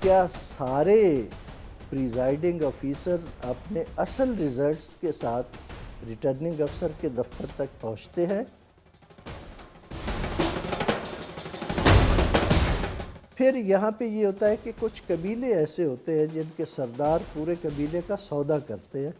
کیا سارے presiding officers اپنے اصل ریزلٹس کے ساتھ ریٹرننگ افسر کے دفتر تک پہنچتے ہیں؟ پھر یہاں پہ یہ ہوتا ہے کہ کچھ قبیلے ایسے ہوتے ہیں جن کے سردار پورے قبیلے کا سودا کرتے ہیں۔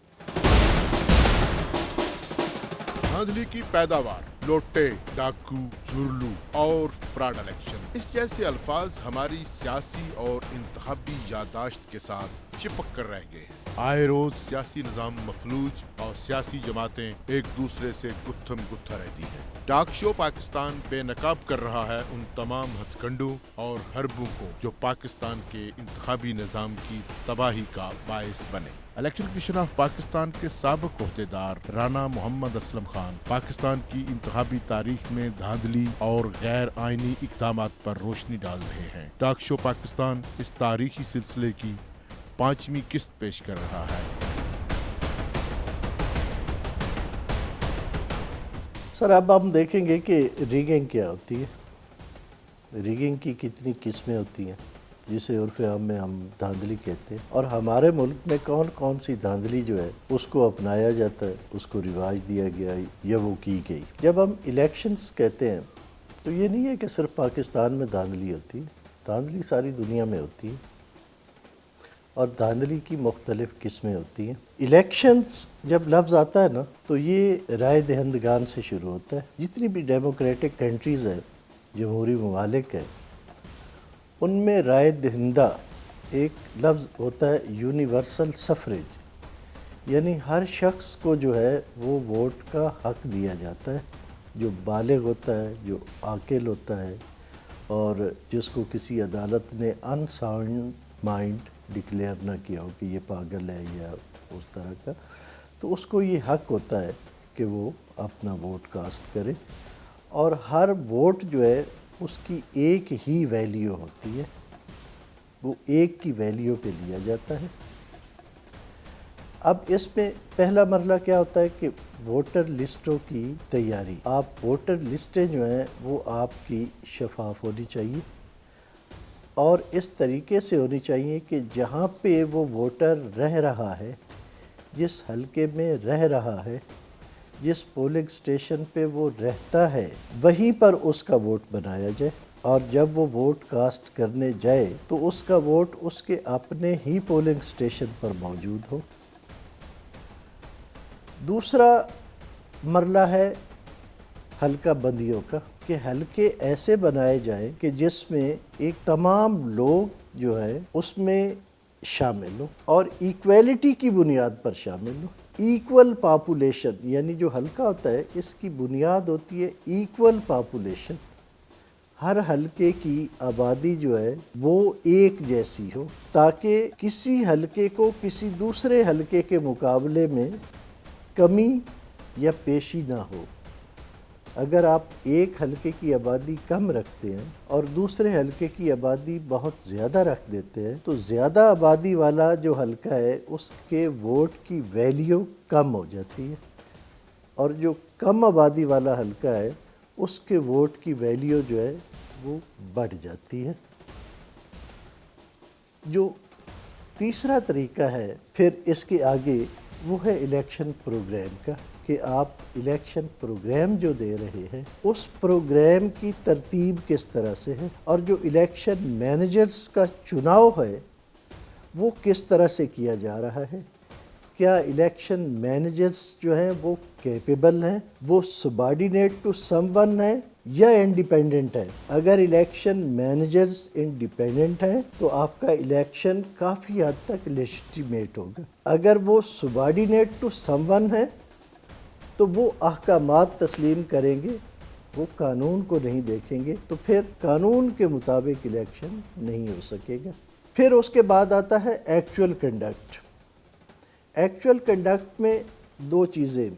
دھاندلی کی پیداوار، لوٹے، ڈاکو، جھرلو اور فراڈ الیکشن، اس جیسے الفاظ ہماری سیاسی اور انتخابی یادداشت کے ساتھ چپک کر رہ گئے ہیں۔ آئے روز سیاسی نظام مفلوج اور سیاسی جماعتیں ایک دوسرے سے گتھم گتھا رہتی ہیں۔ ٹاک شو پاکستان بے نقاب کر رہا ہے ان تمام ہتھ کنڈوں اور حربوں کو جو پاکستان کے انتخابی نظام کی تباہی کا باعث بنے۔ الیکشن کمیشن آف پاکستان کے سابق عہدیدار رانا محمد اسلم خان پاکستان کی انتخابی تاریخ میں دھاندلی اور غیر آئینی اقدامات پر روشنی ڈال رہے ہیں۔ ٹاک شو پاکستان اس تاریخی سلسلے کی 5ویں قسط پیش کر رہا ہے۔ سر اب ہم دیکھیں گے کہ ریگنگ کیا ہوتی ہے، ریگنگ کی کتنی قسمیں ہوتی ہیں جسے عرف عام میں ہم دھاندلی کہتے ہیں، اور ہمارے ملک میں کون کون سی دھاندلی جو ہے اس کو اپنایا جاتا ہے، اس کو رواج دیا گیا یا وہ کی گئی۔ جب ہم الیکشنز کہتے ہیں تو یہ نہیں ہے کہ صرف پاکستان میں دھاندلی ہوتی ہے، دھاندلی ساری دنیا میں ہوتی ہے اور دھاندلی کی مختلف قسمیں ہوتی ہیں۔ الیکشنز جب لفظ آتا ہے نا تو یہ رائے دہندگان سے شروع ہوتا ہے۔ جتنی بھی ڈیموکریٹک کنٹریز ہیں، جمہوری ممالک ہیں، ان میں رائے دہندہ ایک لفظ ہوتا ہے یونیورسل سفریج، یعنی ہر شخص کو جو ہے وہ ووٹ کا حق دیا جاتا ہے، جو بالغ ہوتا ہے، جو عاقل ہوتا ہے اور جس کو کسی عدالت نے ان ساؤنڈ مائنڈ ڈکلیئر نہ کیا ہو کہ یہ پاگل ہے یا اس طرح کا، تو اس کو یہ حق ہوتا ہے کہ وہ اپنا ووٹ کاسٹ کرے، اور ہر ووٹ جو ہے اس کی ایک ہی ویلیو ہوتی ہے، وہ ایک کی ویلیو پہ لیا جاتا ہے۔ اب اس میں پہلا مرحلہ کیا ہوتا ہے کہ ووٹر لسٹوں کی تیاری۔ آپ ووٹر لسٹیں جو ہیں وہ آپ کی شفاف ہونی چاہیے اور اس طریقے سے ہونی چاہیے کہ جہاں پہ وہ ووٹر رہ رہا ہے، جس حلقے میں رہ رہا ہے، جس پولنگ سٹیشن پہ وہ رہتا ہے، وہیں پر اس کا ووٹ بنایا جائے، اور جب وہ ووٹ کاسٹ کرنے جائے تو اس کا ووٹ اس کے اپنے ہی پولنگ سٹیشن پر موجود ہو۔ دوسرا مرحلہ ہے حلقہ بندیوں کا، کہ حلقے ایسے بنائے جائیں کہ جس میں ایک تمام لوگ جو ہے اس میں شامل ہوں اور ایکویلٹی کی بنیاد پر شامل ہوں۔ ایکول پاپولیشن، یعنی جو حلقہ ہوتا ہے اس کی بنیاد ہوتی ہے ایکول پاپولیشن، ہر حلقے کی آبادی جو ہے وہ ایک جیسی ہو، تاکہ کسی حلقے کو کسی دوسرے حلقے کے مقابلے میں کمی یا پیشی نہ ہو۔ اگر آپ ایک حلقے کی آبادی کم رکھتے ہیں اور دوسرے حلقے کی آبادی بہت زیادہ رکھ دیتے ہیں تو زیادہ آبادی والا جو حلقہ ہے اس کے ووٹ کی ویلیو کم ہو جاتی ہے، اور جو کم آبادی والا حلقہ ہے اس کے ووٹ کی ویلیو جو ہے وہ بڑھ جاتی ہے۔ جو تیسرا طریقہ ہے پھر اس کے آگے، وہ ہے الیکشن پروگرام کا، کہ آپ الیکشن پروگرام جو دے رہے ہیں اس پروگرام کی ترتیب کس طرح سے ہے، اور جو الیکشن مینیجرز کا چناؤ ہے وہ کس طرح سے کیا جا رہا ہے۔ کیا الیکشن مینیجرز جو ہیں وہ کیپیبل ہیں، وہ سبارڈینیٹ ٹو سم ون ہیں یا انڈیپینڈنٹ ہیں؟ اگر الیکشن مینیجرز انڈیپینڈنٹ ہیں تو آپ کا الیکشن کافی حد تک لیجٹیمیٹ ہوگا۔ اگر وہ سبارڈینیٹ ٹو سم ون ہیں تو وہ احکامات تسلیم کریں گے، وہ قانون کو نہیں دیکھیں گے، تو پھر قانون کے مطابق الیکشن نہیں ہو سکے گا۔ پھر اس کے بعد آتا ہے ایکچول کنڈکٹ۔ ایکچول کنڈکٹ میں دو چیزیں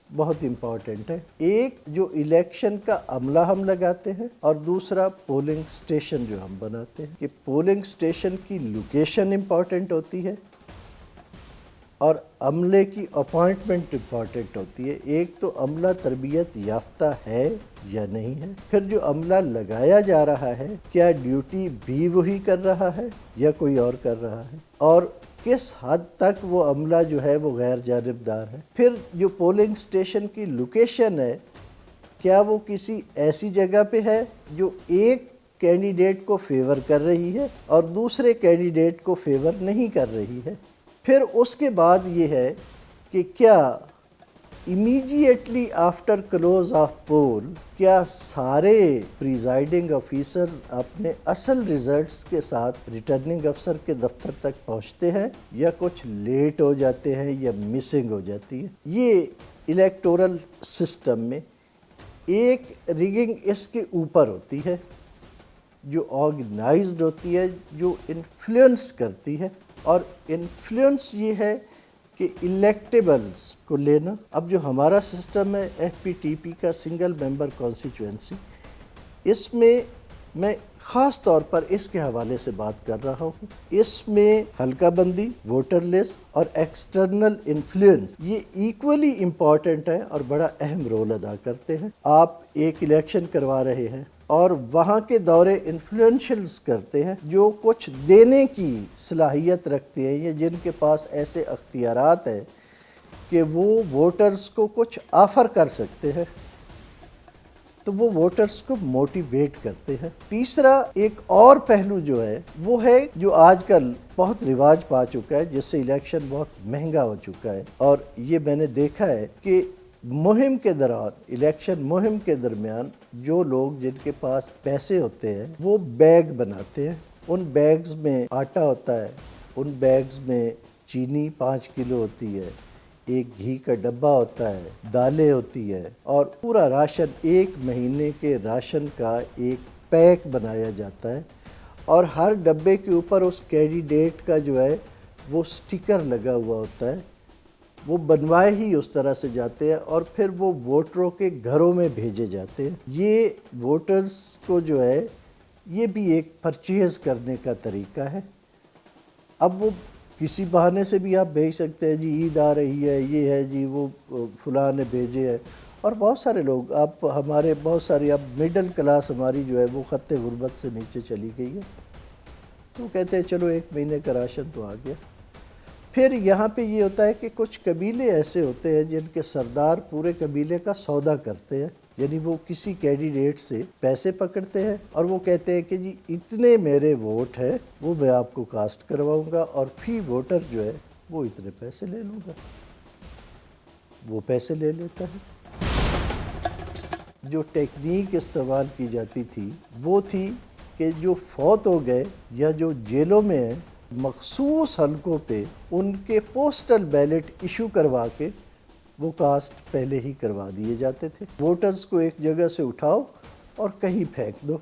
بہت امپورٹنٹ ہیں، ایک جو الیکشن کا عملہ ہم لگاتے ہیں، اور دوسرا پولنگ سٹیشن جو ہم بناتے ہیں، کہ پولنگ سٹیشن کی لوکیشن امپورٹنٹ ہوتی ہے، اور عملے کی اپوائنٹمنٹ امپورٹنٹ ہوتی ہے. ایک تو عملہ تربیت یافتہ ہے یا نہیں ہے، پھر جو عملہ لگایا جا رہا ہے کیا ڈیوٹی بھی وہی کر رہا ہے یا کوئی اور کر رہا ہے، اور کس حد تک وہ عملہ جو ہے وہ غیر جانبدار ہے. پھر جو پولنگ اسٹیشن کی لوکیشن ہے کیا وہ کسی ایسی جگہ پہ ہے جو ایک کینڈیڈیٹ کو فیور کر رہی ہے اور دوسرے کینڈیڈیٹ کو فیور نہیں کر رہی ہے. پھر اس کے بعد یہ ہے کہ کیا امیڈیٹلی آفٹر کلوز آف پول کیا سارے پریزائڈنگ آفیسرز اپنے اصل ریزلٹس کے ساتھ ریٹرننگ افسر کے دفتر تک پہنچتے ہیں یا کچھ لیٹ ہو جاتے ہیں یا مسنگ ہو جاتی ہے. یہ الیکٹورل سسٹم میں ایک ریگنگ اس کے اوپر ہوتی ہے جو آرگنائزڈ ہوتی ہے، جو انفلوئنس کرتی ہے، اور انفلوئنس یہ ہے کہ الیکٹیبلز کو لینا. اب جو ہمارا سسٹم ہے ایف پی ٹی پی کا سنگل ممبر کانسٹیچوئنسی، اس میں میں خاص طور پر اس کے حوالے سے بات کر رہا ہوں. اس میں حلقہ بندی، ووٹر لسٹ اور ایکسٹرنل انفلوئنس یہ ایکولی امپورٹنٹ ہے اور بڑا اہم رول ادا کرتے ہیں. آپ ایک الیکشن کروا رہے ہیں اور وہاں کے دورے انفلوئنشلز کرتے ہیں جو کچھ دینے کی صلاحیت رکھتے ہیں یا جن کے پاس ایسے اختیارات ہیں کہ وہ ووٹرز کو کچھ آفر کر سکتے ہیں، تو وہ ووٹرز کو موٹیویٹ کرتے ہیں. تیسرا ایک اور پہلو جو ہے وہ ہے جو آج کل بہت رواج پا چکا ہے، جس سے الیکشن بہت مہنگا ہو چکا ہے، اور یہ میں نے دیکھا ہے کہ مہم کے دوران، الیکشن مہم کے درمیان جو لوگ جن کے پاس پیسے ہوتے ہیں وہ بیگ بناتے ہیں. ان بیگز میں آٹا ہوتا ہے، ان بیگز میں چینی 5 کلو ہوتی ہے، ایک گھی کا ڈبہ ہوتا ہے، دالیں ہوتی ہے، اور پورا راشن 1 مہینے کے راشن کا ایک پیک بنایا جاتا ہے. اور ہر ڈبے کے اوپر اس کینڈیڈیٹ کا جو ہے وہ سٹیکر لگا ہوا ہوتا ہے. وہ بنوائے ہی اس طرح سے جاتے ہیں اور پھر وہ ووٹروں کے گھروں میں بھیجے جاتے ہیں. یہ ووٹرز کو جو ہے یہ بھی ایک پرچیز کرنے کا طریقہ ہے. اب وہ کسی بہانے سے بھی آپ بھیج سکتے ہیں، جی عید آ رہی ہے، یہ ہے جی وہ فلاں نے بھیجے ہیں. اور بہت سارے لوگ، آپ ہمارے بہت ساری اب مڈل کلاس ہماری جو ہے وہ خط غربت سے نیچے چلی گئی ہے، تو وہ کہتے ہیں چلو 1 مہینے کا راشن تو آ گیا. پھر یہاں پہ یہ ہوتا ہے کہ کچھ قبیلے ایسے ہوتے ہیں جن کے سردار پورے قبیلے کا سودا کرتے ہیں، یعنی وہ کسی کینڈیڈیٹ سے پیسے پکڑتے ہیں اور وہ کہتے ہیں کہ جی اتنے میرے ووٹ ہیں وہ میں آپ کو کاسٹ کرواؤں گا اور فی ووٹر جو ہے وہ اتنے پیسے لے لوں گا. وہ پیسے لے لیتا ہے. جو ٹیکنیک استعمال کی جاتی تھی وہ تھی کہ جو فوت ہو گئے یا جو جیلوں میں ہیں، مخصوص حلقوں پہ ان کے پوسٹل بیلٹ ایشو کروا کے وہ کاسٹ پہلے ہی کروا دیے جاتے تھے. ووٹرز کو ایک جگہ سے اٹھاؤ اور کہیں پھینک دو.